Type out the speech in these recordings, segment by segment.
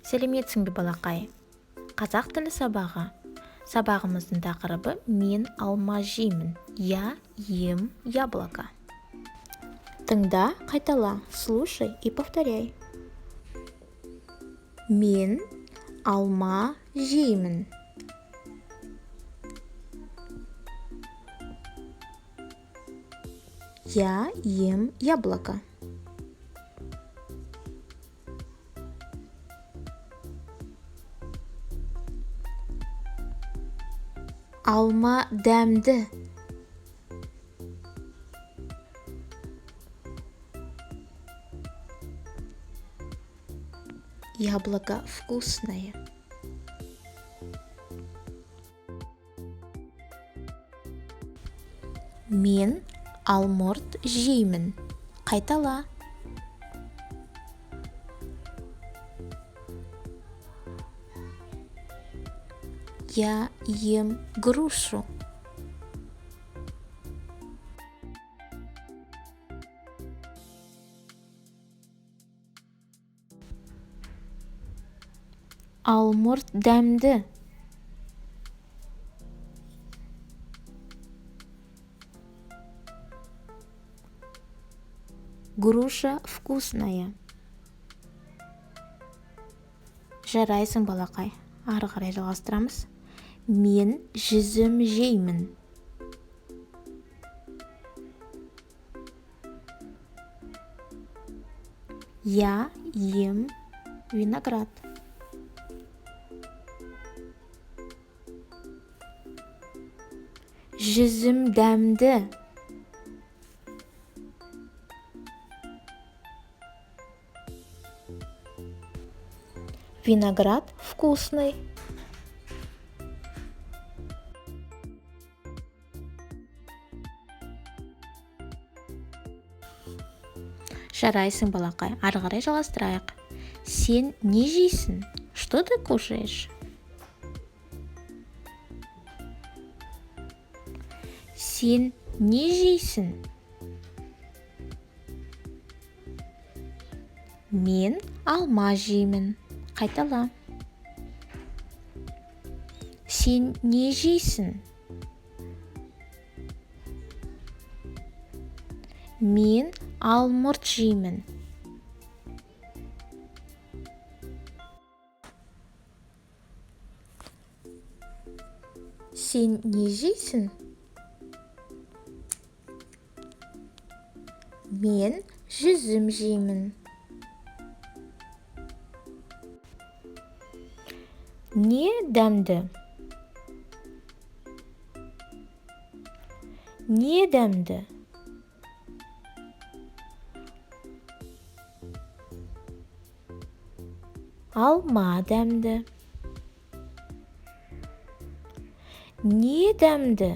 Сәлеметсің бе, балақай? Қазақ тілі сабағы. Сабағымыздың тақырыбы «Мен алма жеймін». Я ем яблоко. Тыңда, қайтала, слушай и повторяй. Мен алма жеймін. Я ем яблоко. Алма дәмді. Яблоко вкусное. Мен алмұрт жеймін. Қайтала. Я ем грушу. Алмұрт дәмді. Груша вкусная. Жарайсың, балақай. Ары қарай жалғастырамыз. Мен жүзім жеймін. Я ем виноград. Жүзім дәмді. Виноград вкусный. Жарайсың, балақай. Ары қарай жалғастырайық. Сен не жейсің? Что ты кушаешь? Сен не жейсің? Мен алма жеймін. Қайтала. Сен не жейсің? Мен алмұрт жеймін. Сен не жейсің? Мен жүзім жеймін. Не дәмді? Не дәмді? Алма дәмді. Не дәмді?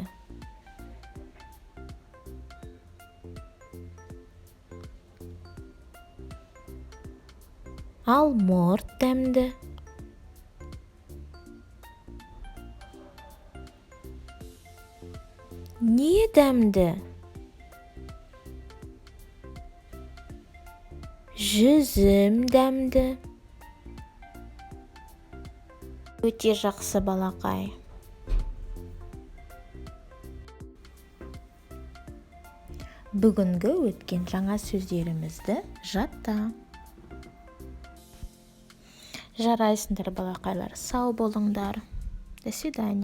Алмұрт дәмді. Не дәмді? Жүзім дәмді. Өте жақсы, балақай. Бүгінгі өткен жаңа сөздерімізді жатта. Жарайсыңдар, балақайлар. Сау болыңдар. До свидания.